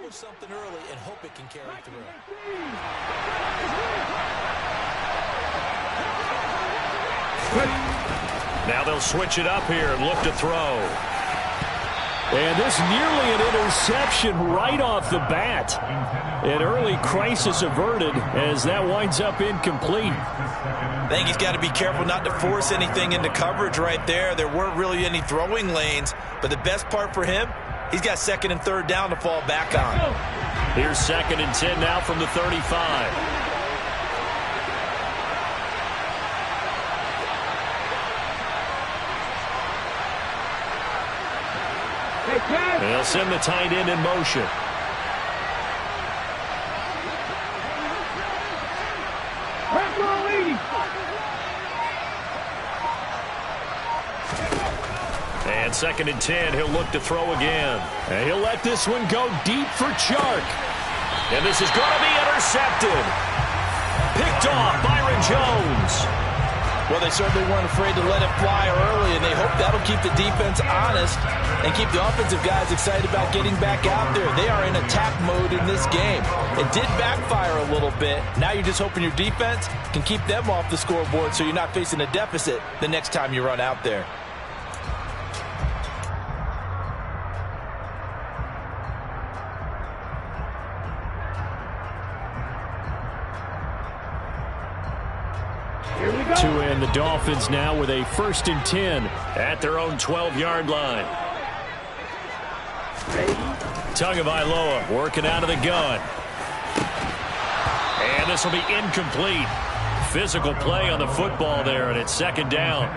establish something early and hope it can carry through. Now they'll switch it up here and look to throw. And this nearly an interception right off the bat. An early crisis averted as that winds up incomplete. I think he's got to be careful not to force anything into coverage right there. There weren't really any throwing lanes, but the best part for him, he's got 2nd and 3rd down to fall back on. Here's 2nd and 10 now from the 35. They'll send the tight end in motion. And 2nd and 10, he'll look to throw again. And he'll let this one go deep for Chark. And this is going to be intercepted. Picked off Byron Jones. Well, they certainly weren't afraid to let it fly early, and they hope that'll keep the defense honest and keep the offensive guys excited about getting back out there. They are in attack mode in this game. It did backfire a little bit. Now you're just hoping your defense can keep them off the scoreboard so you're not facing a deficit the next time you run out there. And the Dolphins now with a 1st and 10 at their own 12-yard line. Tagovailoa working out of the gun. And this will be incomplete. Physical play on the football there, and it's 2nd down.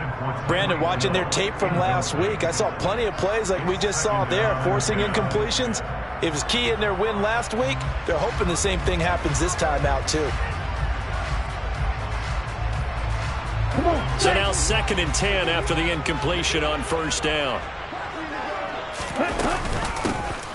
Brandon, watching their tape from last week, I saw plenty of plays like we just saw there, forcing incompletions. It was key in their win last week. They're hoping the same thing happens this time out, too. So now 2nd and 10 after the incompletion on 1st down.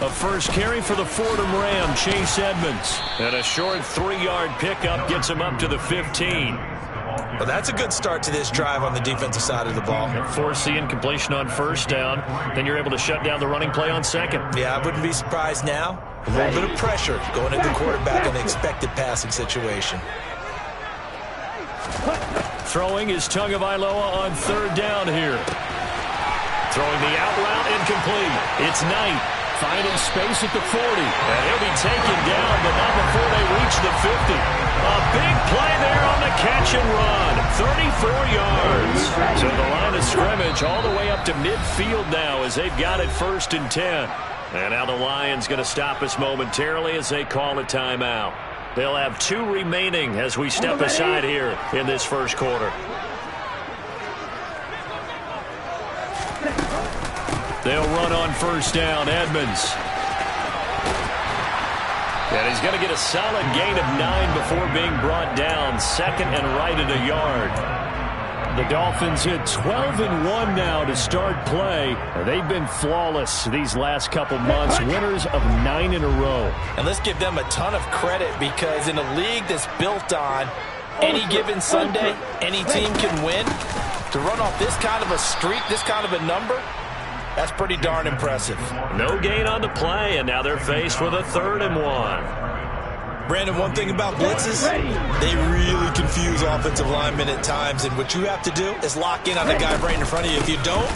A first carry for the Fordham Ram, Chase Edmonds. And a short 3-yard pickup gets him up to the 15. Well, that's a good start to this drive on the defensive side of the ball. Force the incompletion on 1st down. Then you're able to shut down the running play on 2nd. Yeah, I wouldn't be surprised now. A little bit of pressure going at the quarterback in the expected passing situation. Throwing is Tagovailoa on 3rd down here. Throwing the out route incomplete. It's Knight finding space at the 40. And he'll be taken down, but not before they reach the 50. A big play there on the catch and run. 34 yards. So the line of scrimmage all the way up to midfield now as they've got it 1st and 10. And now the Lions going to stop us momentarily as they call a timeout. They'll have 2 remaining as we step aside here in this 1st quarter. They'll run on 1st down, Edmonds. And he's going to get a solid gain of 9 before being brought down. 2nd and right at a yard. The Dolphins hit 12-1 now to start play. They've been flawless these last couple months, winners of 9 in a row. And let's give them a ton of credit because in a league that's built on any given Sunday, any team can win. To run off this kind of a streak, this kind of a number, that's pretty darn impressive. No gain on the play, and now they're faced with a 3rd and 1. Brandon, one thing about blitzes, they really confuse offensive linemen at times, and what you have to do is lock in on the guy right in front of you. If you don't,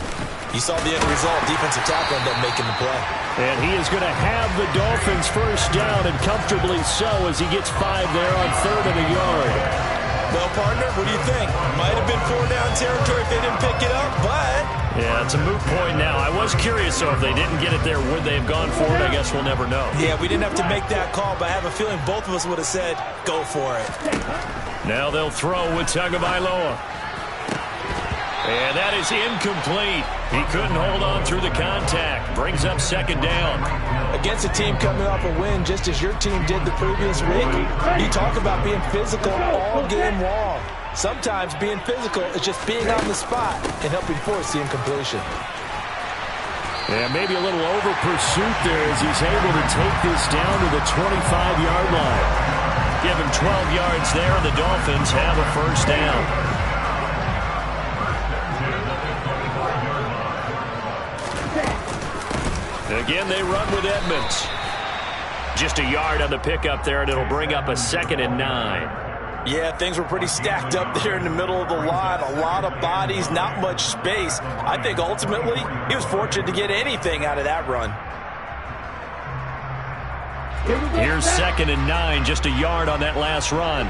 you saw the end result. Defensive tackle ended up making the play. And he is going to have the Dolphins 1st down, and comfortably so as he gets 5 there on 3rd and a yard. Well, partner, what do you think? Might have been 4-down territory if they didn't pick it up, but... Yeah, it's a moot point now. I was curious, so if they didn't get it there, would they have gone for it? I guess we'll never know. Yeah, we didn't have to make that call, but I have a feeling both of us would have said, go for it. Now they'll throw with Tagovailoa. And that is incomplete. He couldn't hold on through the contact. Brings up 2nd down. Against a team coming off a win, just as your team did the previous week, you talk about being physical all game long. Sometimes being physical is just being on the spot and helping force the incompletion. Yeah, maybe a little over pursuit there as he's able to take this down to the 25-yard line. Give him 12 yards there, and the Dolphins have a 1st down. Again, they run with Edmonds. Just a yard on the pickup there, and it'll bring up a 2nd and 9. Yeah, things were pretty stacked up there in the middle of the line. A lot of bodies, not much space. I think ultimately he was fortunate to get anything out of that run. Here's 2nd and 9, just a yard on that last run.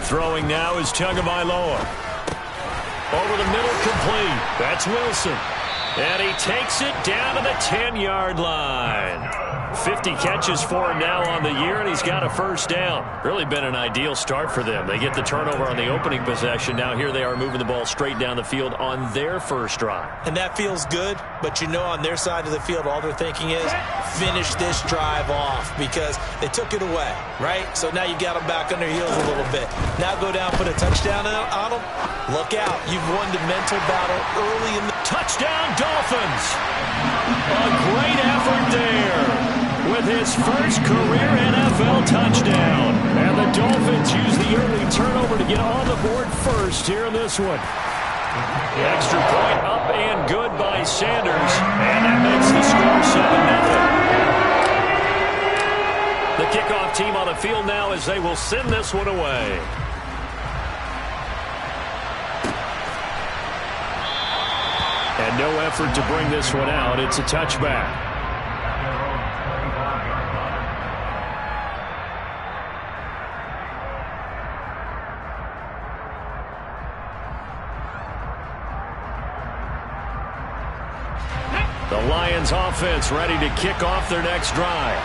Throwing now is Tagovailoa. Over the middle, complete. That's Wilson. And he takes it down to the 10-yard line. 50 catches for him now on the year, and he's got a first down. Really been an ideal start for them. They get the turnover on the opening possession. Now here they are moving the ball straight down the field on their first drive. And that feels good, but you know on their side of the field all they're thinking is finish this drive off because they took it away, right? So now you got them back on their heels a little bit. Now go down, put a touchdown on them. Look out. You've won the mental battle early in the touchdown, Dolphins. A great effort there with his first career NFL touchdown. And the Dolphins use the early turnover to get on the board first here in this one. Extra point up and good by Sanders. And that makes the score 7-0. The kickoff team on the field now as they will send this one away. And no effort to bring this one out. It's a touchback. The Lions offense ready to kick off their next drive.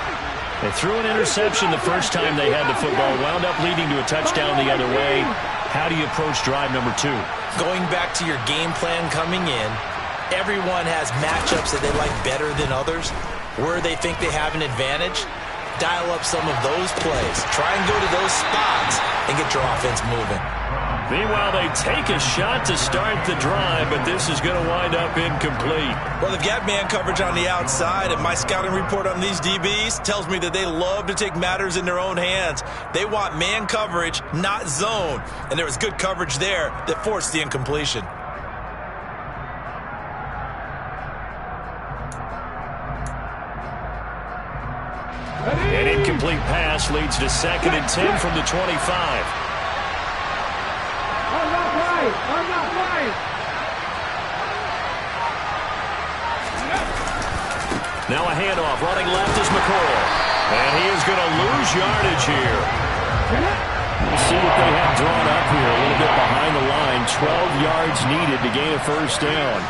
They threw an interception the first time they had the football, wound up leading to a touchdown the other way. How do you approach drive number 2? Going back to your game plan coming in, everyone has matchups that they like better than others. Where they think they have an advantage, dial up some of those plays. Try and go to those spots and get your offense moving. Meanwhile, they take a shot to start the drive, but this is going to wind up incomplete. Well, they've got man coverage on the outside, and my scouting report on these DBs tells me that they love to take matters in their own hands. They want man coverage, not zone, and there was good coverage there that forced the incompletion. An incomplete pass leads to 2nd and 10 from the 25. Now a handoff. Running left is McCoy. And he is going to lose yardage here. Let's see what they have drawn up here. A little bit behind the line. 12 yards needed to gain a first down.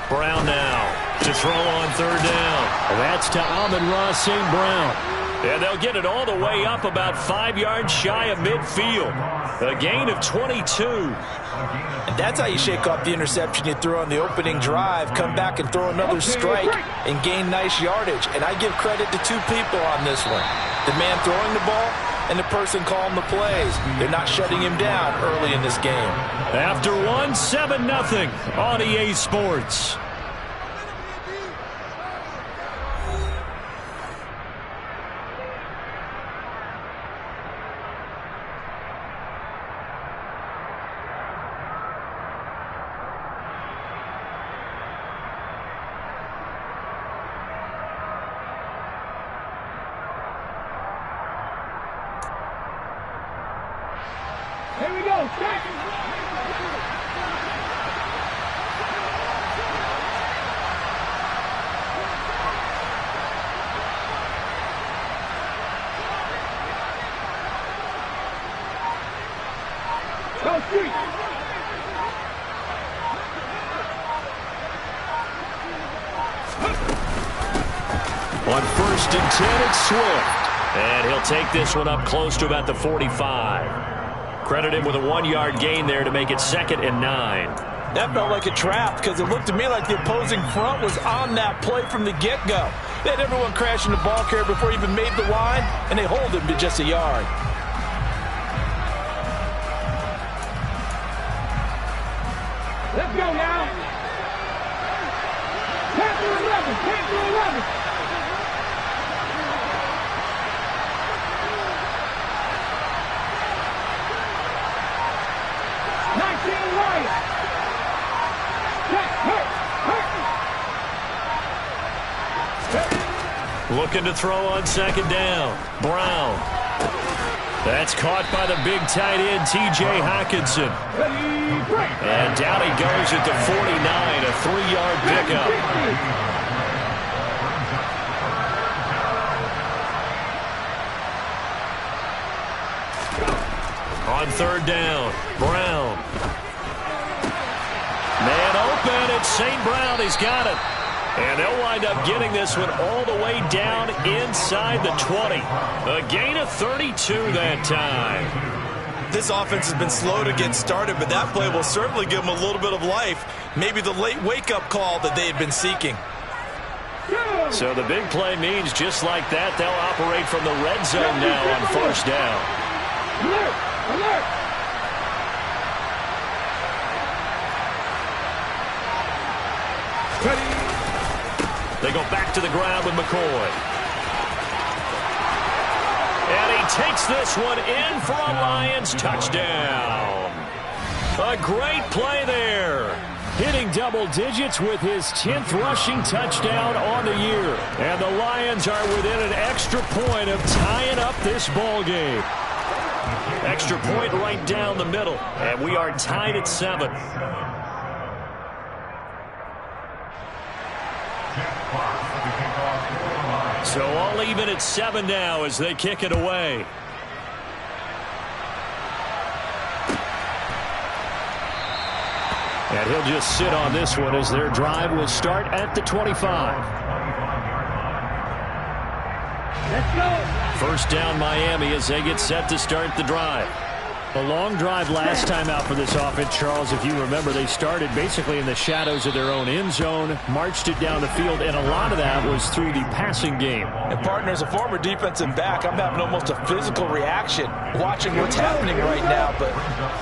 Brown now to throw on 3rd down. That's to Amon-Ra St. Brown. And they'll get it all the way up about 5 yards shy of midfield. A gain of 22. And that's how you shake off the interception you threw on the opening drive. Come back and throw another strike and gain nice yardage. And I give credit to 2 people on this one. The man throwing the ball and the person calling the plays. They're not shutting him down early in this game. After 1, 7-0 on EA Sports. Here we go. Go street. On 1st and 10, it's Swift. And he'll take this one up close to about the 45. Credit him with a 1-yard gain there to make it 2nd and 9. That felt like a trap because it looked to me like the opposing front was on that play from the get-go. They had everyone crashing the ball carrier before he even made the line, and they hold him to just a yard. Let's go now. Looking to throw on second down. Brown. That's caught by the big tight end, T.J. Hockenson. And down he goes at the 49, a 3-yard pickup. On third down, Brown. Man open, it's St. Brown. He's got it. And they'll wind up getting this one all the way down inside the 20. A gain of 32 that time. This offense has been slow to get started, but that play will certainly give them a little bit of life. Maybe the late wake-up call that they had been seeking. So the big play means just like that, they'll operate from the red zone now on first down. Alert! Alert! Ready! They go back to the ground with McCoy. And he takes this one in for a Lions touchdown. A great play there. Hitting double digits with his 10th rushing touchdown on the year. And the Lions are within an extra point of tying up this ball game. Extra point right down the middle. And we are tied at 7. So all even at 7 now as they kick it away. And he'll just sit on this one as their drive will start at the 25. Let's go! First down Miami as they get set to start the drive. A long drive last time out for this offense, Charles. If you remember, they started basically in the shadows of their own end zone, marched it down the field, and a lot of that was through the passing game. And, partner, as a former defensive back, I'm having almost a physical reaction watching what's happening right now. But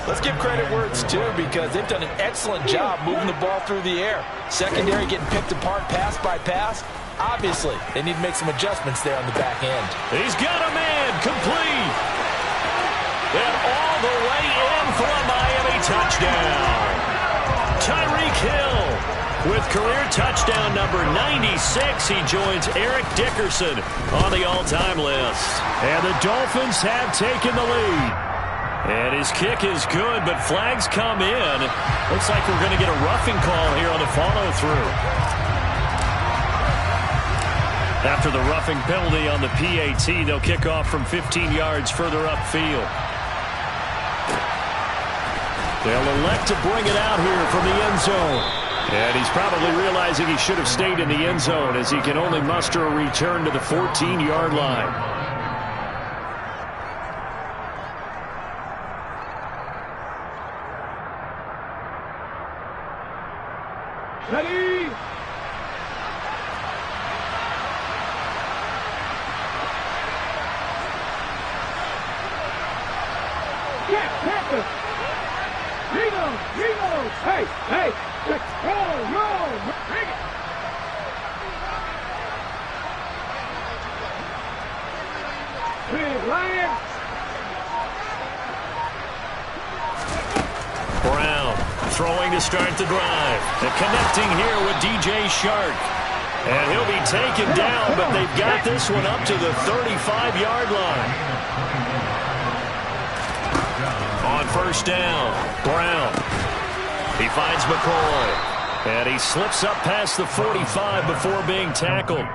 let's give credit where it's due because they've done an excellent job moving the ball through the air. Secondary getting picked apart pass by pass. Obviously, they need to make some adjustments there on the back end. He's got a man complete. And all the way in for a Miami touchdown. Tyreek Hill with career touchdown number 96. He joins Eric Dickerson on the all-time list. And the Dolphins have taken the lead. And his kick is good, but flags come in. Looks like we're going to get a roughing call here on the follow-through. After the roughing penalty on the PAT, they'll kick off from 15 yards further upfield. They'll elect to bring it out here from the end zone. And he's probably realizing he should have stayed in the end zone as he can only muster a return to the 14-yard line. Ready! Hey, hey, roll, bring it. Big Lions. Brown throwing to start the drive. And connecting here with DJ Shark. And he'll be taken down, but they've got this one up to the 35-yard line. On first down, Brown. He finds McCoy. And he slips up past the 45 before being tackled.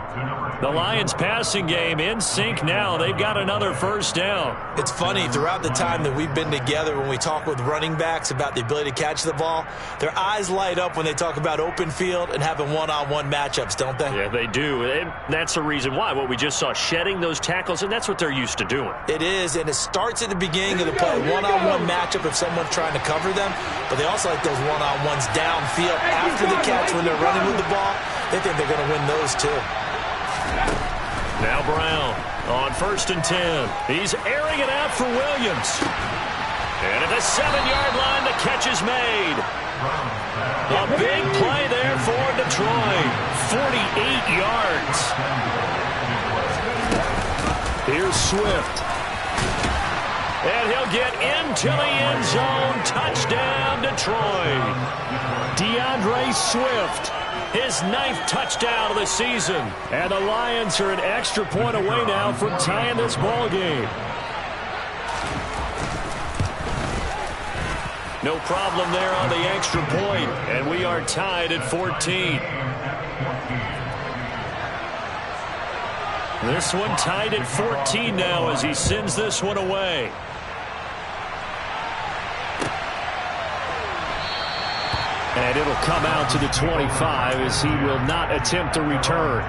The Lions passing game in sync now. They've got another first down. It's funny, throughout the time that we've been together when we talk with running backs about the ability to catch the ball, their eyes light up when they talk about open field and having one-on-one matchups, don't they? Yeah, they do. And that's the reason why. What we just saw, shedding those tackles, and that's what they're used to doing. It is, and it starts at the beginning of the play. One-on-one matchup if someone's trying to cover them, but they also like those one-on-ones downfield after the catch when they're running with the ball. They think they're going to win those too. Now Brown on 1st and 10. He's airing it out for Williams. And at the 7-yard line, the catch is made. A big play there for Detroit. 48 yards. Here's Swift. And he'll get into the end zone. Touchdown, Detroit. DeAndre Swift, his 9th touchdown of the season. And the Lions are an extra point away now from tying this ball game. No problem there on the extra point, and we are tied at 14. This one tied at 14 now as he sends this one away. And it'll come out to the 25 as he will not attempt to return.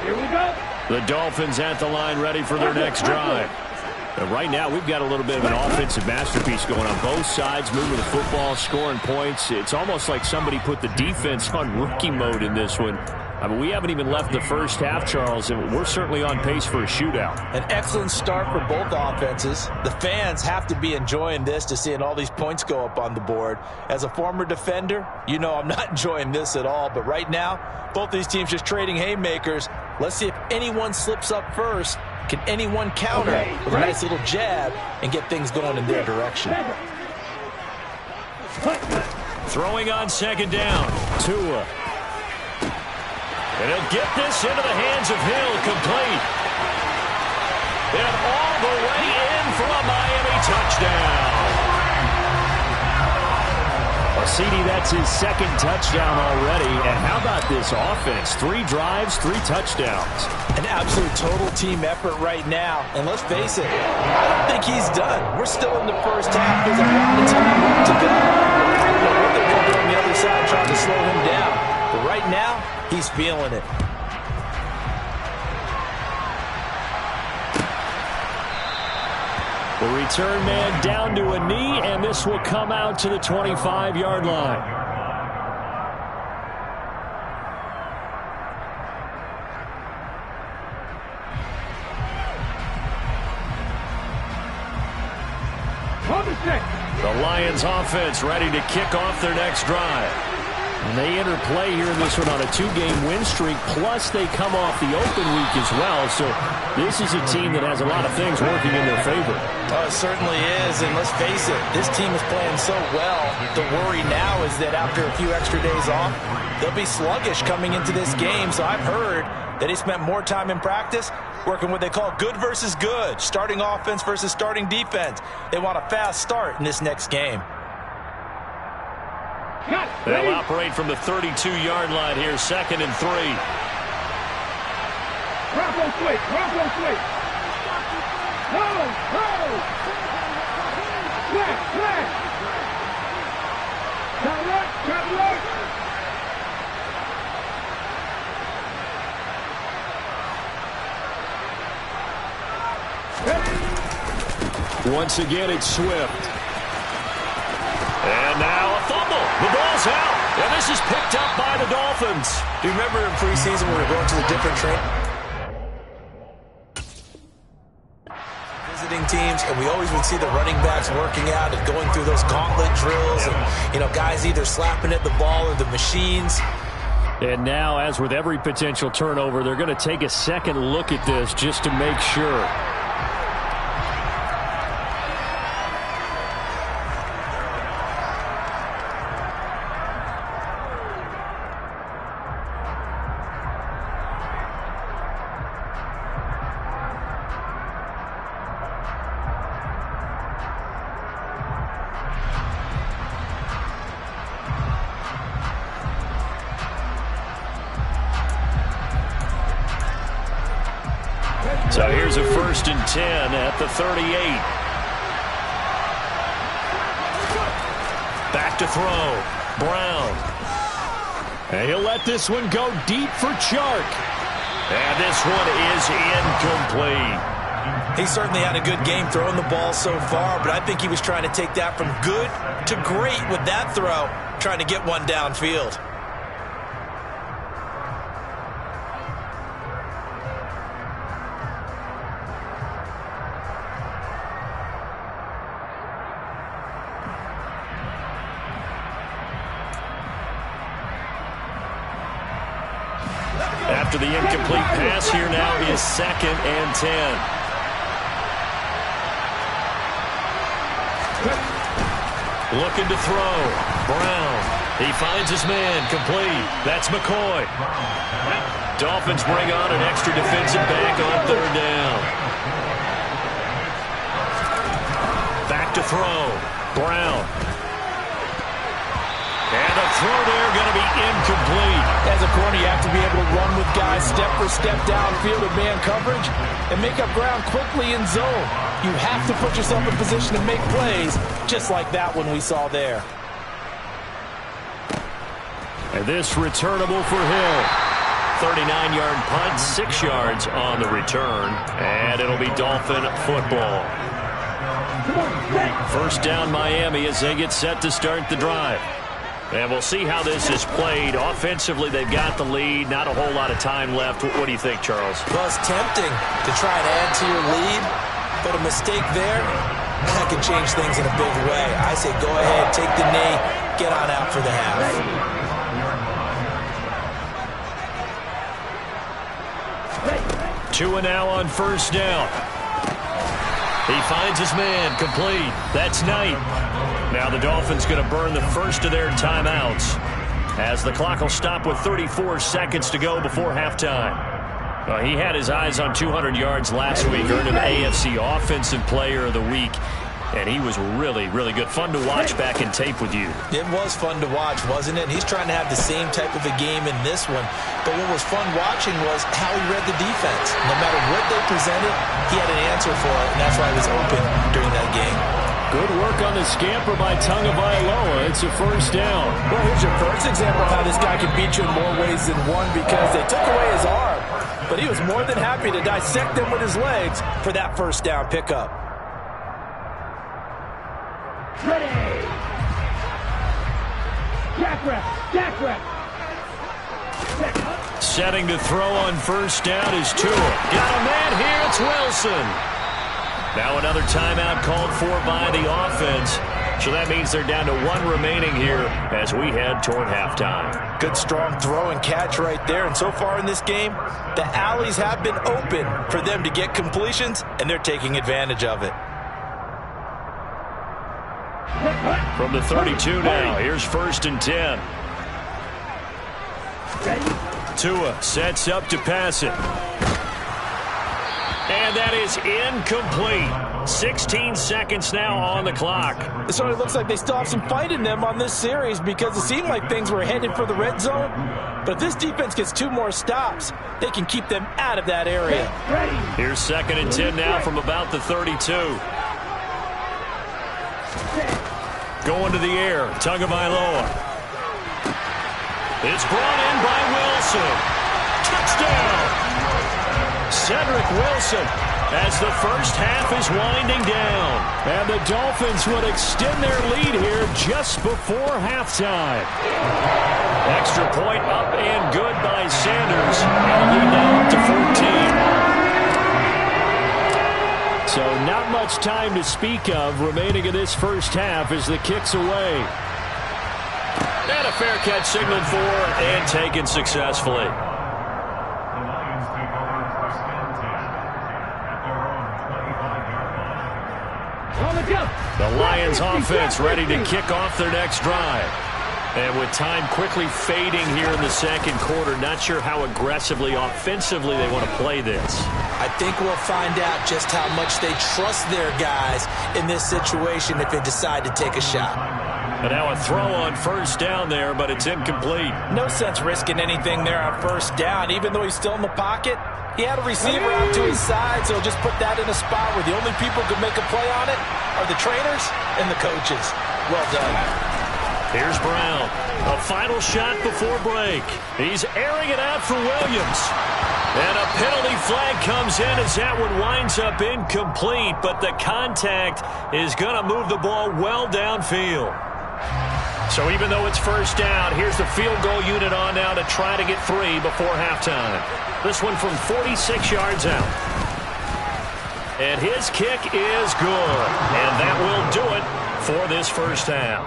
Here we go. The Dolphins at the line ready for their next drive. And right now, we've got a little bit of an offensive masterpiece going on both sides, moving the football, scoring points. It's almost like somebody put the defense on rookie mode in this one. I mean, we haven't even left the first half, Charles, and we're certainly on pace for a shootout. An excellent start for both offenses. The fans have to be enjoying this to seeing all these points go up on the board. As a former defender, you know I'm not enjoying this at all. But right now, both these teams just trading haymakers. Let's see if anyone slips up first. Can anyone counter with a nice little jab and get things going in their direction? Throwing on second down, Tua. And he'll get this into the hands of Hill, complete. And all the way in for a Miami touchdown. Well, CD, that's his 2nd touchdown already. And how about this offense? 3 drives, 3 touchdowns. An absolute total team effort right now. And let's face it, I don't think he's done. We're still in the first half. There's a lot of time left to go. I don't know what they're going to do on the other side trying to slow him down. But right now, he's feeling it. The return man down to a knee, and this will come out to the 25-yard line. The Lions offense ready to kick off their next drive. And they enter play here in this one on a 2-game win streak, plus they come off the open week as well. So this is a team that has a lot of things working in their favor. Oh, it certainly is, and let's face it, this team is playing so well. The worry now is that after a few extra days off, they'll be sluggish coming into this game. So I've heard that he spent more time in practice working what they call good versus good, starting offense versus starting defense. They want a fast start in this next game. They'll operate from the 32-yard line here, 2nd and 3. Bronco switch. Bronco switch. Hold. Flash. Top right. Once again, it's Swift. And now a fumble. The ball's out. And this is picked up by the Dolphins. Do you remember in preseason when we were going to the different visiting teams, and we always would see the running backs working out and going through those gauntlet drills, and, you know, guys either slapping at the ball or the machines. And now, as with every potential turnover, they're going to take a second look at this just to make sure. So here's a 1st and 10 at the 38. Back to throw. Brown. And he'll let this one go deep for Chark. And this one is incomplete. He certainly had a good game throwing the ball so far, but I think he was trying to take that from good to great with that throw, trying to get one downfield. After the incomplete pass, here now is 2nd and 10. Looking to throw. Brown. He finds his man. Complete. That's McCoy. Dolphins bring on an extra defensive back on 3rd down. Back to throw. Brown. And the throw there going to be incomplete. As a corner, you have to be able to run with guys step for step downfield in man coverage and make up ground quickly in zone. You have to put yourself in position to make plays, just like that one we saw there. And this returnable for Hill. 39-yard punt, 6 yards on the return. And it'll be Dolphin football. 1st down Miami as they get set to start the drive. And we'll see how this is played. Offensively, they've got the lead. Not a whole lot of time left. What do you think, Charles? Well, it's tempting to try and add to your lead, but a mistake there, that could change things in a big way. I say go ahead, take the knee, get on out for the half. 2 and now on 1st down. He finds his man. Complete. That's Knight. Now the Dolphins going to burn the first of their timeouts as the clock will stop with 34 seconds to go before halftime. He had his eyes on 200 yards last week, earned him AFC Offensive Player of the Week, and he was really, really good. Fun to watch back in tape with you. It was fun to watch, wasn't it? He's trying to have the same type of a game in this one, but what was fun watching was how he read the defense. No matter what they presented, he had an answer for it, and that's why he was open during that game. Good work on the scamper by Tagovailoa. It's a 1st down. Well, here's your first example of how this guy can beat you in more ways than one, because they took away his arm, but he was more than happy to dissect them with his legs for that 1st down pickup. Ready. Jack rep. Setting to throw on 1st down is Tua. Got a man here. It's Wilson. Now another timeout called for by the offense. So that means they're down to 1 remaining here as we head toward halftime. Good strong throw and catch right there. And so far in this game, the alleys have been open for them to get completions, and they're taking advantage of it. From the 32 now, here's 1st and 10. Tua sets up to pass it. And that is incomplete. 16 seconds now on the clock. It sort of looks like they still have some fight in them on this series, because it seemed like things were headed for the red zone. But if this defense gets 2 more stops, they can keep them out of that area. Here's 2nd and 10 now from about the 32. Going to the air. Tagovailoa. It's brought in by Wilson. Touchdown! Cedric Wilson as the 1st half is winding down. And the Dolphins would extend their lead here just before halftime. Extra point up and good by Sanders. And lead now up to 14. So not much time to speak of remaining in this 1st half as the kick's away. And a fair catch signaled for and taken successfully. The Lions offense ready to kick off their next drive. And with time quickly fading here in the 2nd quarter, not sure how aggressively, offensively they want to play this. I think we'll find out just how much they trust their guys in this situation if they decide to take a shot. And now a throw on 1st down there, but it's incomplete. No sense risking anything there on 1st down, even though he's still in the pocket. He had a receiver out to his side, so just put that in a spot where the only people who can make a play on it are the trainers and the coaches. Well done. Here's Brown. A final shot before break. He's airing it out for Williams. And a penalty flag comes in as that one winds up incomplete, but the contact is going to move the ball well downfield. So even though it's 1st down, here's the field goal unit on now to try to get 3 before halftime. This one from 46 yards out. And his kick is good. And that will do it for this 1st half.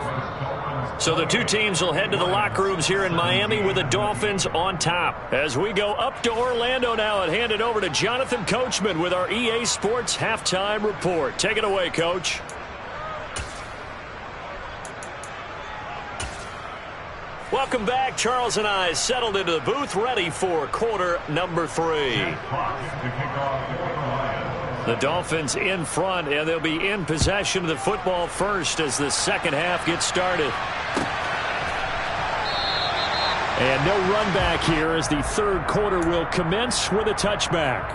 So the two teams will head to the locker rooms here in Miami with the Dolphins on top. As we go up to Orlando now and hand it over to Jonathan Coachman with our EA Sports Halftime Report. Take it away, Coach. Welcome back. Charles and I settled into the booth, ready for quarter number 3. The Dolphins in front, and they'll be in possession of the football first as the second half gets started. And no run back here as the third quarter will commence with a touchback.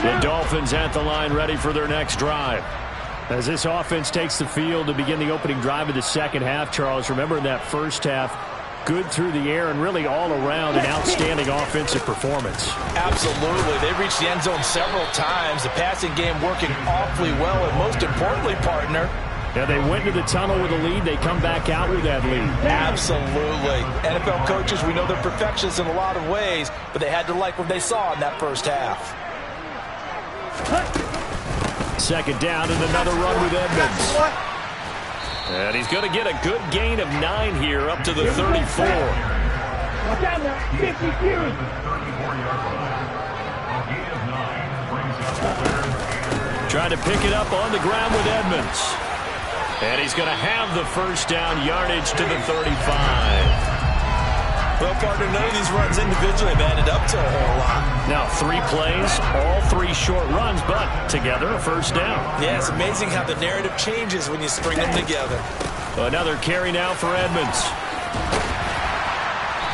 The Dolphins at the line ready for their next drive. As this offense takes the field to begin the opening drive of the second half, Charles, remember in that first half, good through the air and really all around an outstanding offensive performance. Absolutely. They reached the end zone several times. The passing game working awfully well, and most importantly, partner, they went to the tunnel with a lead. They come back out with that lead. Absolutely. NFL coaches, we know they're perfectionists in a lot of ways, but they had to like what they saw in that first half. Second down and another run with Edmonds. And he's going to get a good gain of 9 here up to the 34. Trying to pick it up on the ground with Edmonds. And he's going to have the first down yardage to the 35. Well, partner, none of these runs individually have added up to a whole lot. Now 3 plays, all 3 short runs, but together a first down. Yeah, it's amazing how the narrative changes when you string them together. Another carry now for Edmonds.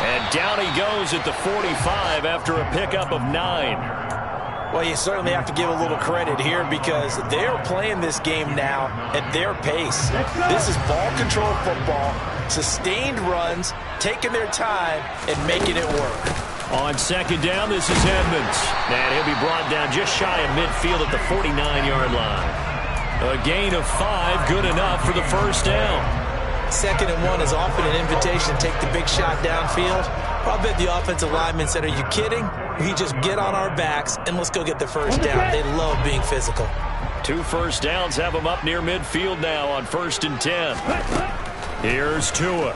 And down he goes at the 45 after a pickup of 9. Well, you certainly have to give a little credit here because they are playing this game now at their pace. This is ball control football, sustained runs, taking their time, and making it work. On second down, this is Edmonds. And he'll be brought down just shy of midfield at the 49-yard line. A gain of 5, good enough for the first down. 2nd and 1 is often an invitation to take the big shot downfield. I bet the offensive lineman said, are you kidding? We just get on our backs and let's go get the first down. They love being physical. 2 first downs have them up near midfield now on 1st and 10. Here's Tua.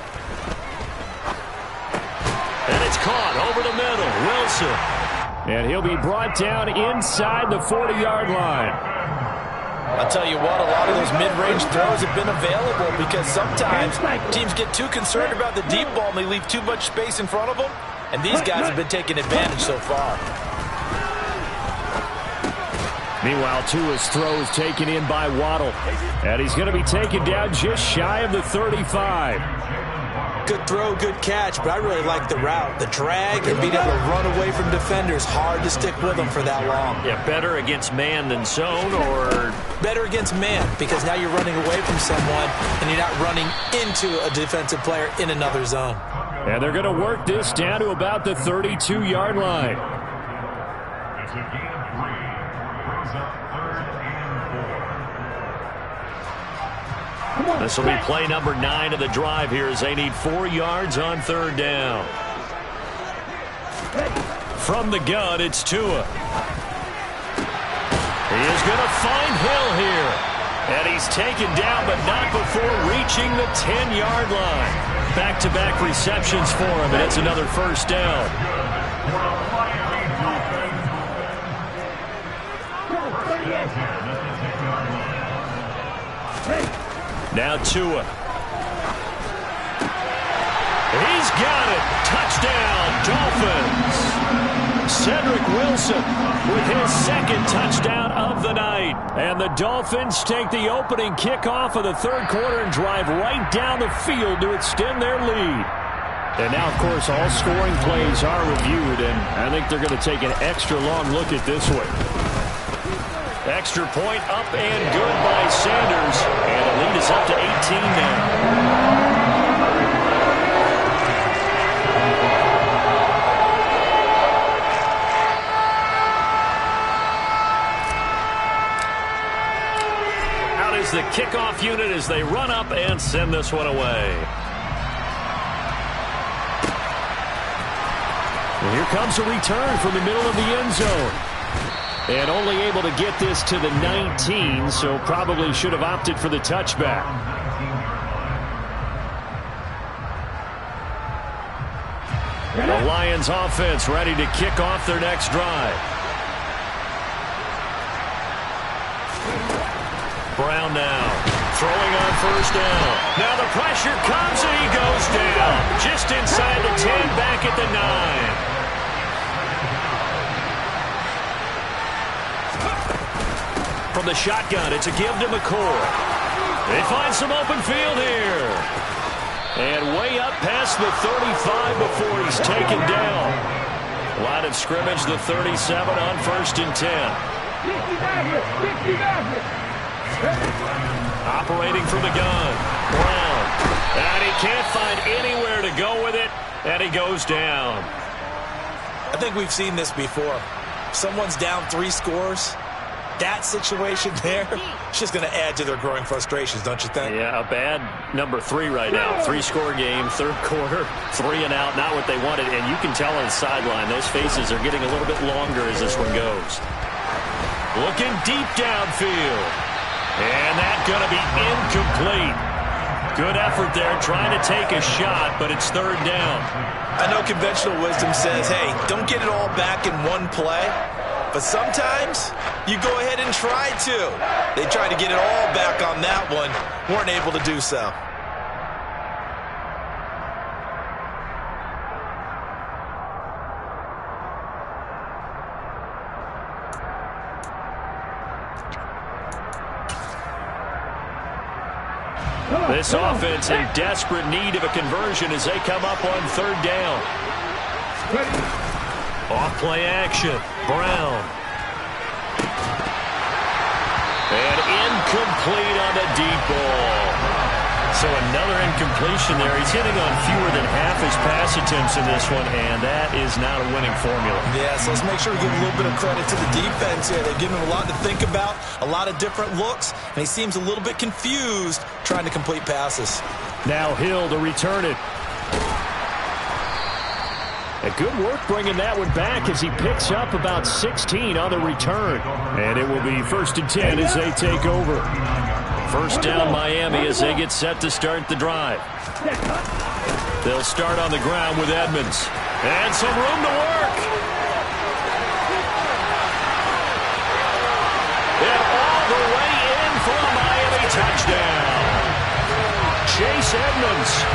And it's caught over the middle. Wilson. And he'll be brought down inside the 40-yard line. I'll tell you what, a lot of those mid-range throws have been available because sometimes teams get too concerned about the deep ball and they leave too much space in front of them, and these guys have been taking advantage so far. Meanwhile, Tua's throw is taken in by Waddle, and he's going to be taken down just shy of the 35. Good throw, good catch, but I really like the route. The drag and being able to run away from defenders, hard to stick with them for that long. Yeah, better against man than zone, or? Better against man, because now you're running away from someone and you're not running into a defensive player in another zone. And they're going to work this down to about the 32-yard line. It's a gain of 3. Brings up 3rd and 4. This will be play number 9 of the drive here as they need 4 yards on 3rd down. From the gun, it's Tua. He is going to find Hill here. And he's taken down, but not before reaching the 10-yard line. Back-to-back receptions for him, and it's another first down. Now Tua. He's got it. Touchdown, Dolphins. Cedric Wilson with his 2nd touchdown of the night. And the Dolphins take the opening kickoff of the 3rd quarter and drive right down the field to extend their lead. And now, of course, all scoring plays are reviewed, and I think they're going to take an extra long look at this one. Extra point up and good by Sanders. And the lead is up to 18 now. The kickoff unit as they run up and send this one away. And here comes a return from the middle of the end zone. And only able to get this to the 19, so probably should have opted for the touchback. The Lions offense ready to kick off their next drive. Brown now, throwing on first down. Now the pressure comes and he goes down. Just inside the 10, back at the 9. From the shotgun, it's a give to McCoy. They find some open field here. And way up past the 35 before he's taken down. Line of scrimmage, the 37 on 1st and 10. Operating from the gun. Brown. And he can't find anywhere to go with it. And he goes down. I think we've seen this before. Someone's down 3 scores. That situation there, it's just going to add to their growing frustrations, don't you think? Yeah, a bad number 3 right now. 3-score game, 3rd quarter, 3 and out, not what they wanted. And you can tell on the sideline, those faces are getting a little bit longer as this one goes. Looking deep downfield. And that's going to be incomplete. Good effort there, trying to take a shot, but it's 3rd down. I know conventional wisdom says, hey, don't get it all back in one play. But sometimes you go ahead and try to. They tried to get it all back on that one. Weren't able to do so. This offense in desperate need of a conversion as they come up on 3rd down. Off play action. Brown. And incomplete on the deep ball. So another incompletion there. He's hitting on fewer than half his pass attempts in this one, and that is not a winning formula. Yeah, so let's make sure we give a little bit of credit to the defense here. They've given him a lot to think about, a lot of different looks, and he seems a little bit confused trying to complete passes. Now Hill to return it. A good work bringing that one back as he picks up about 16 on the return. And it will be 1st and 10 as they take over. 1st down Miami as they get set to start the drive. They'll start on the ground with Edmonds. And some room to work. And all the way in for a Miami touchdown. Chase Edmonds.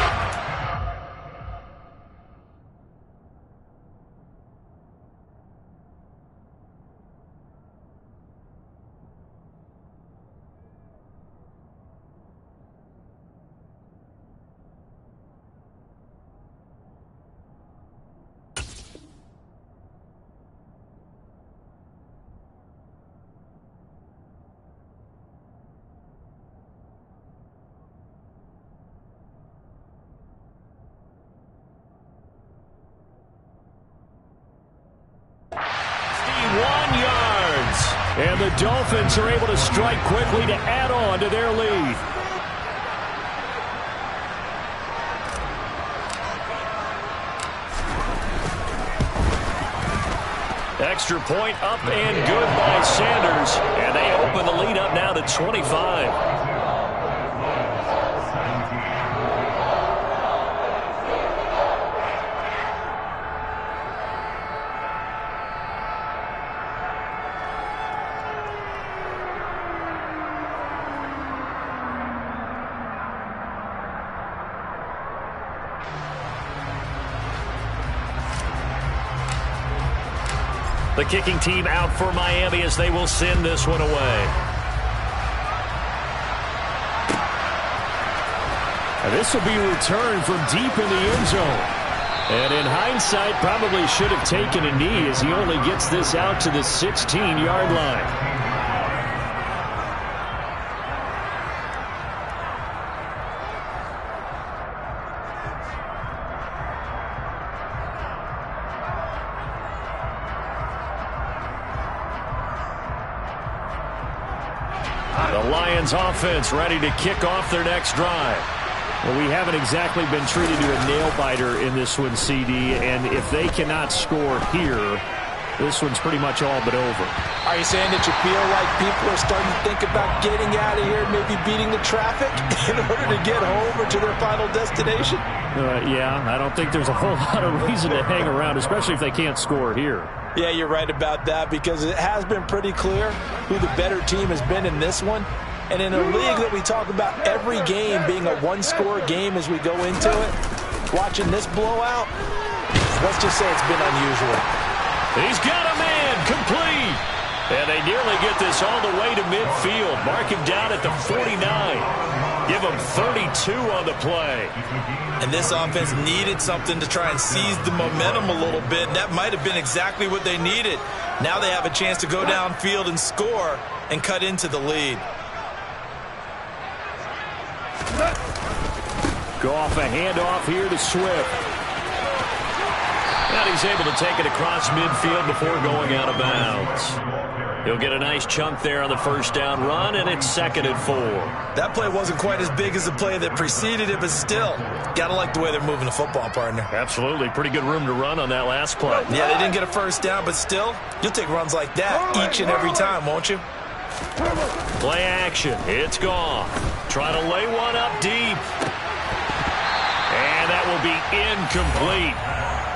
And the Dolphins are able to strike quickly to add on to their lead. Extra point up and good by Sanders. And they open the lead up now to 25. The kicking team out for Miami as they will send this one away. And this will be returned from deep in the end zone. And in hindsight, probably should have taken a knee as he only gets this out to the 16-yard line. The Lions offense ready to kick off their next drive. Well, we haven't exactly been treated to a nail-biter in this one, CD, and if they cannot score here, this one's pretty much all but over. Are you saying that you feel like people are starting to think about getting out of here, maybe beating the traffic in order to get home or to their final destination? Yeah, I don't think there's a whole lot of reason to hang around, especially if they can't score here. Yeah, you're right about that, because it has been pretty clear who the better team has been in this one. And in a league that we talk about every game being a one-score game as we go into it, watching this blowout, let's just say it's been unusual. He's got a man, complete. And they nearly get this all the way to midfield. Mark him down at the 49. Give him 32 on the play. And this offense needed something to try and seize the momentum a little bit. That might have been exactly what they needed. Now they have a chance to go downfield and score and cut into the lead. Goff, a handoff here to Swift. And he's able to take it across midfield before going out of bounds. He'll get a nice chunk there on the first down run, and it's 2nd and 4. That play wasn't quite as big as the play that preceded it, but still, gotta like the way they're moving the football, partner. Absolutely. Pretty good room to run on that last play. Yeah, they didn't get a first down, but still, you'll take runs like that each and every time, won't you? Play action. It's gone. Try to lay one up deep. And that will be incomplete.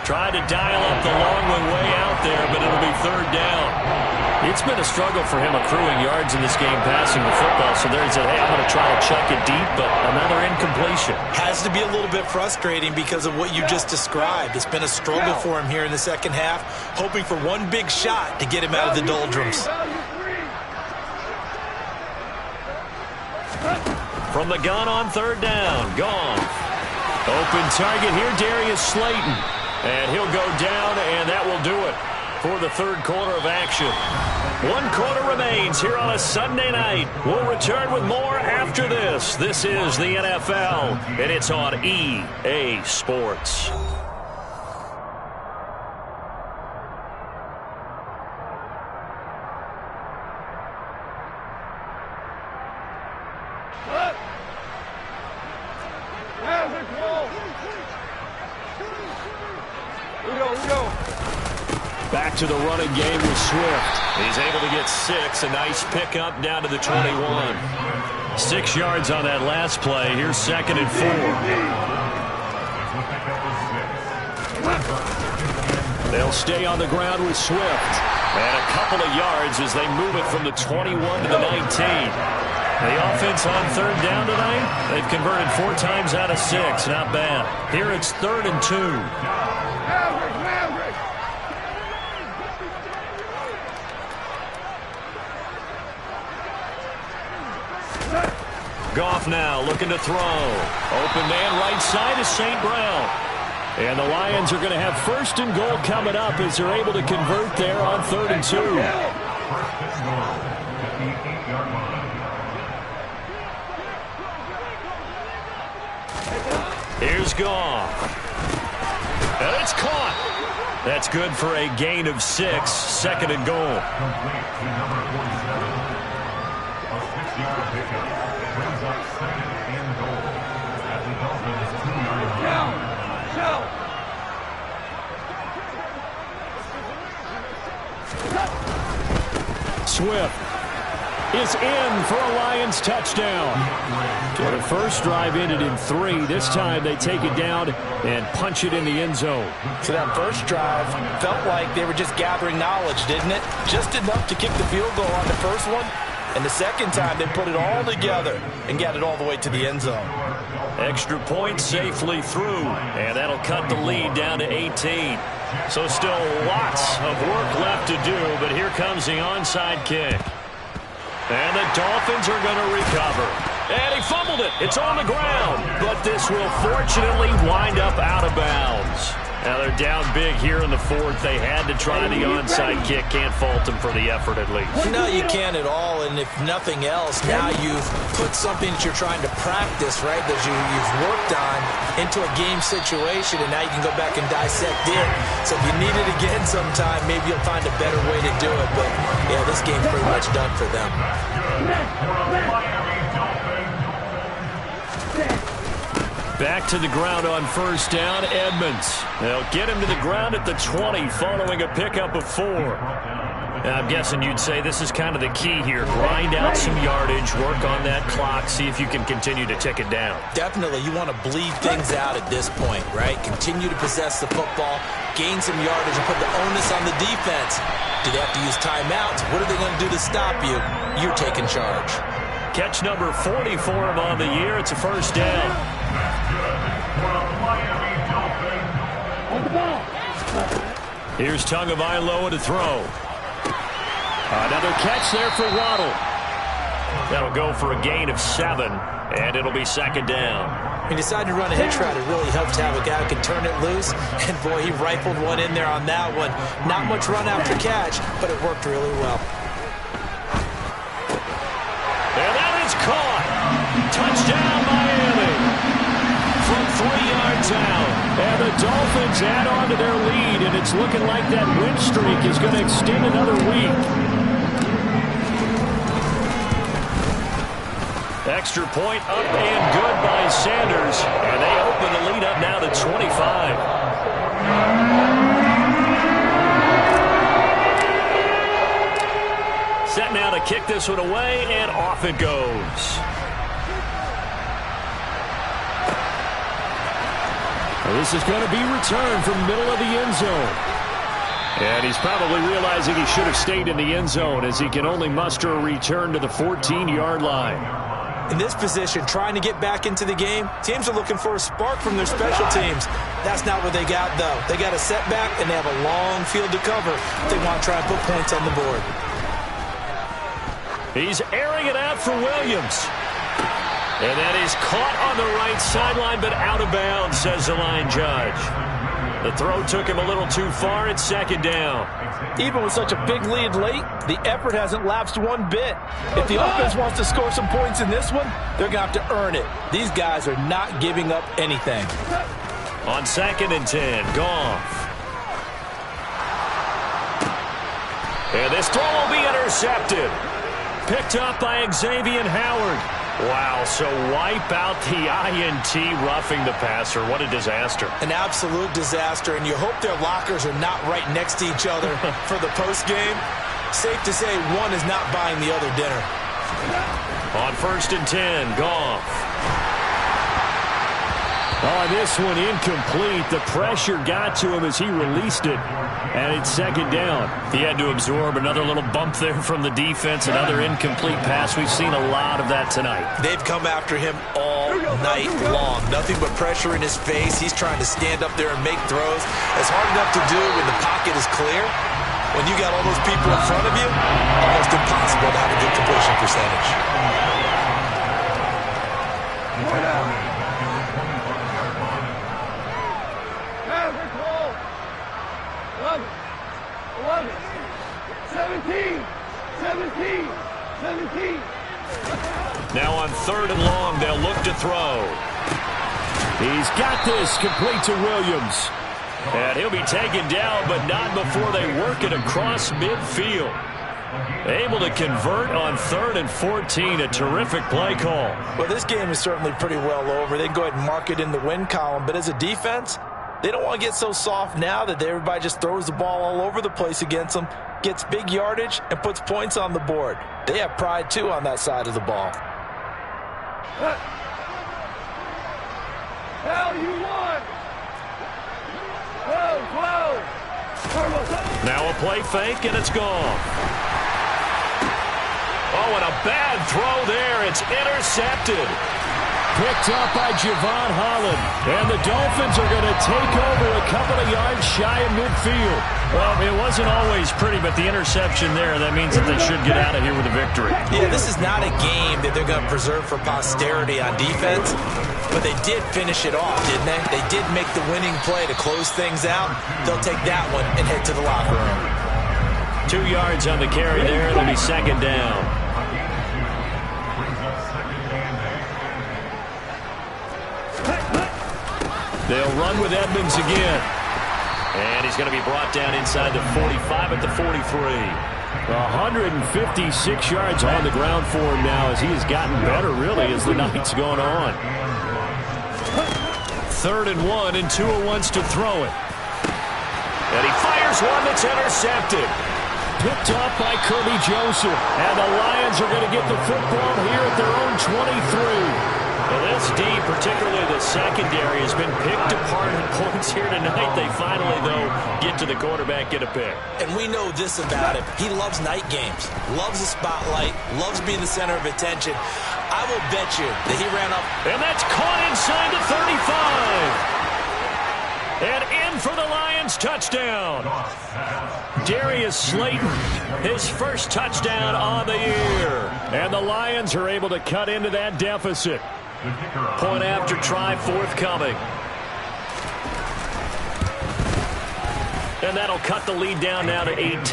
Tried to dial up the long one way out there, but it'll be 3rd down. It's been a struggle for him accruing yards in this game passing the football, so there he said, hey, I'm going to try to chuck it deep, but another incompletion. Has to be a little bit frustrating because of what you just described. It's been a struggle for him here in the second half, hoping for one big shot to get him out of the doldrums. From the gun on 3rd down, gone. Open target here, Darius Slayton. And he'll go down, and that will do it for the 3rd quarter of action. 1 quarter remains here on a Sunday night. We'll return with more after this. This is the NFL, and it's on EA Sports. Back to the running game with Swift. He's able to get 6. A nice pickup down to the 21. 6 yards on that last play. Here's 2nd and 4. They'll stay on the ground with Swift. And a couple of yards as they move it from the 21 to the 19. The offense on 3rd down tonight, they've converted 4 times out of 6. Not bad. Here it's 3rd and 2. Goff now looking to throw. Open man right side is St. Brown. And the Lions are going to have 1st and goal coming up as they're able to convert there on 3rd and 2. Here's Goff. And it's caught. That's good for a gain of 6. 2nd and goal. Swift is in for a Lions touchdown. So the first drive ended in 3. This time they take it down and punch it in the end zone. So that first drive felt like they were just gathering knowledge, didn't it? Just enough to kick the field goal on the first one. And the second time they put it all together and got it all the way to the end zone. Extra point safely through. And that'll cut the lead down to 18. So still lots of work left to do, but here comes the onside kick. And the Dolphins are going to recover. And he fumbled it. It's on the ground. But this will fortunately wind up out of bounds. Now they're down big here in the 4th. They had to try the onside kick. Can't fault them for the effort at least. No, you can't at all. And if nothing else, now you've put something that you're trying to practice, right, that you've worked on into a game situation, and now you can go back and dissect it. So if you need it again sometime, maybe you'll find a better way to do it. But, yeah, this game's pretty much done for them. Back to the ground on first down, Edmonds. They'll get him to the ground at the 20 following a pickup of 4. I'm guessing you'd say this is kind of the key here. Grind out some yardage, work on that clock, see if you can continue to tick it down. Definitely, you want to bleed things out at this point, right? Continue to possess the football, gain some yardage, and put the onus on the defense. Do they have to use timeouts? What are they going to do to stop you? You're taking charge. Catch number 40 for him on the year. It's a first down. Here's Tagovailoa to throw. Another catch there for Waddle. That'll go for a gain of 7, and it'll be second down. He decided to run a hitch route. It really helped to have a guy who can turn it loose. And, boy, he rifled one in there on that one. Not much run after catch, but it worked really well. And that is caught. Touchdown, Miami. From 3 yards out. And the Dolphins add on to their lead, and it's looking like that win streak is going to extend another week. Extra point up and good by Sanders. And they open the lead up now to 25. Set now to kick this one away, and off it goes. Well, this is going to be returned from the middle of the end zone. And he's probably realizing he should have stayed in the end zone as he can only muster a return to the 14-yard line. In this position, trying to get back into the game, teams are looking for a spark from their special teams. That's not what they got, though. They got a setback, and they have a long field to cover if they want to try and put points on the board. He's airing it out for Williams. And that is caught on the right sideline, but out of bounds, says the line judge. The throw took him a little too far. It's second down. Even with such a big lead late, the effort hasn't lapsed one bit. If the offense wants to score some points in this one, they're going to have to earn it. These guys are not giving up anything. On 2nd and 10, Goff. And this throw will be intercepted. Picked up by Xavier Howard. Wow, so wipe out the INT roughing the passer. What a disaster. An absolute disaster, and you hope their lockers are not right next to each other for the postgame. Safe to say one is not buying the other dinner. On 1st and 10, Goff. Oh, this one incomplete. The pressure got to him as he released it, and it's second down. He had to absorb another little bump there from the defense, another incomplete pass. We've seen a lot of that tonight. They've come after him all night long. Nothing but pressure in his face. He's trying to stand up there and make throws. It's hard enough to do when the pocket is clear. When you got all those people in front of you, almost impossible to have a good completion percentage. Now on 3rd and long, they'll look to throw. He's got this, complete to Williams. And he'll be taken down, but not before they work it across midfield. Able to convert on 3rd and 14, a terrific play call. Well, this game is certainly pretty well over. They can go ahead and mark it in the win column, but as a defense, they don't want to get so soft now that everybody just throws the ball all over the place against them, gets big yardage, and puts points on the board. They have pride, too, on that side of the ball. Hell, you won! Whoa! Now a play fake, and it's gone. Oh, and a bad throw there. It's intercepted. Picked up by Javon Holland. And the Dolphins are going to take over a couple of yards shy of midfield. Well, it wasn't always pretty, but the interception there, that means that they should get out of here with a victory. Yeah, this is not a game that they're going to preserve for posterity on defense, but they did finish it off, didn't they? They did make the winning play to close things out. They'll take that one and head to the locker room. 2 yards on the carry there. It'll be second down. They'll run with Edmonds again. And he's going to be brought down inside the 45 at the 43. 156 yards on the ground for him now as he has gotten better, really, as the night's gone on. 3rd and 1, and Tua wants to throw it. And he fires one that's intercepted. Picked off by Kirby Joseph. And the Lions are going to get the football here at their own 23. Well, this D, particularly the secondary, has been picked apart in points here tonight. They finally, though, get to the quarterback, get a pick. And we know this about him. He loves night games, loves the spotlight, loves being the center of attention. I will bet you that he ran up. And that's caught inside the 35. And in for the Lions touchdown. Darius Slayton, his first touchdown on the year. And the Lions are able to cut into that deficit. Point after try forthcoming. And that'll cut the lead down now to 18. Next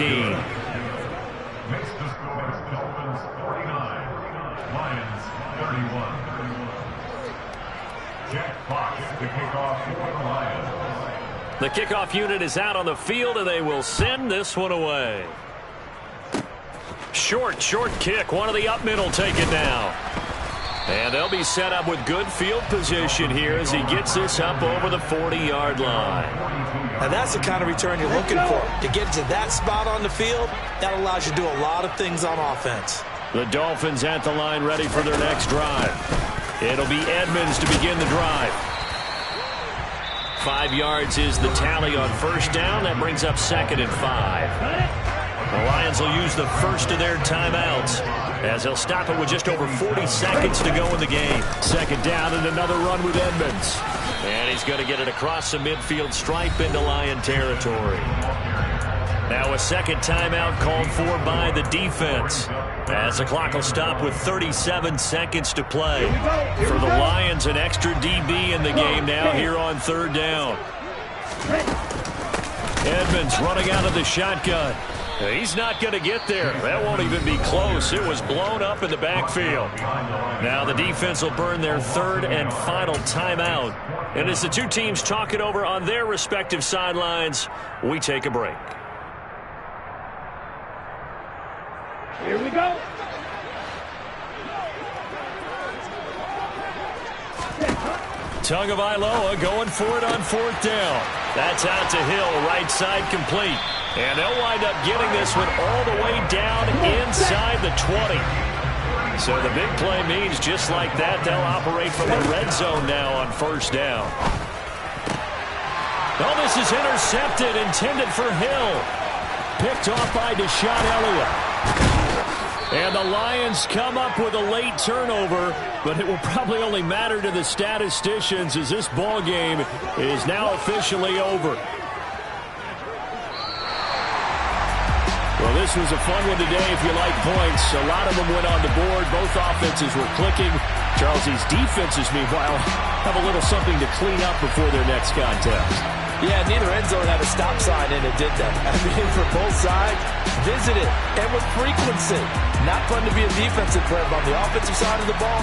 to score is Dolphins 49, Lions 31. Jack Fox to kick off for the Lions. The kickoff unit is out on the field, and they will send this one away. Short kick. One of the up middle taken now. And they'll be set up with good field position here as he gets this up over the 40-yard line. And that's the kind of return you're looking for. To get to that spot on the field, that allows you to do a lot of things on offense. The Dolphins at the line ready for their next drive. It'll be Edmonds to begin the drive. 5 yards is the tally on first down. That brings up 2nd and 5. The Lions will use the first of their timeouts as they'll stop it with just over 40 seconds to go in the game. 2nd down and another run with Edmonds. And he's going to get it across the midfield stripe into Lion territory. Now a second timeout called for by the defense as the clock will stop with 37 seconds to play. For the Lions, an extra DB in the game now here on 3rd down. Edmonds running out of the shotgun. He's not going to get there. That won't even be close. It was blown up in the backfield. Now the defense will burn their 3rd and final timeout. And as the two teams talk it over on their respective sidelines, we take a break. Here we go. Tagovailoa going for it on 4th down. That's out to Hill, right side complete. And they'll wind up getting this one all the way down inside the 20. So the big play means just like that, they'll operate from the red zone now on 1st down. Oh, this is intercepted, intended for Hill. Picked off by Deshaun Elliott. And the Lions come up with a late turnover, but it will probably only matter to the statisticians as this ball game is now officially over. Well, this was a fun one today if you like points. A lot of them went on the board. Both offenses were clicking. Charles, these defenses, meanwhile, have a little something to clean up before their next contest. Yeah, neither end zone had a stop sign in it, did they? I mean, for both sides, visit it, and with frequency. Not fun to be a defensive player, but on the offensive side of the ball,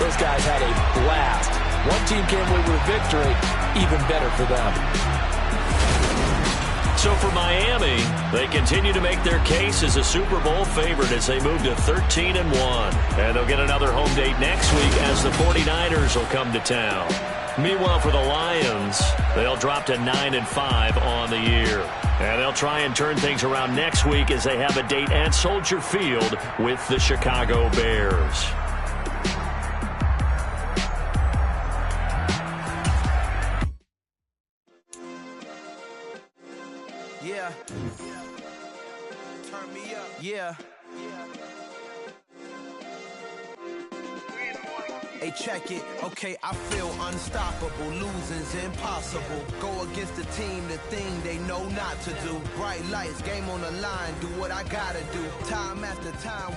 those guys had a blast. One team came away with a victory, even better for them. So for Miami, they continue to make their case as a Super Bowl favorite as they move to 13-1. And they'll get another home date next week as the 49ers will come to town. Meanwhile, for the Lions, they'll drop to 9-5 on the year. And they'll try and turn things around next week as they have a date at Soldier Field with the Chicago Bears. Yeah. Turn me up. Yeah. Hey, check it. Okay, I feel unstoppable. Losing's impossible. Go against the team, the thing they know not to do. Bright lights, game on the line. Do what I gotta do. Time after time.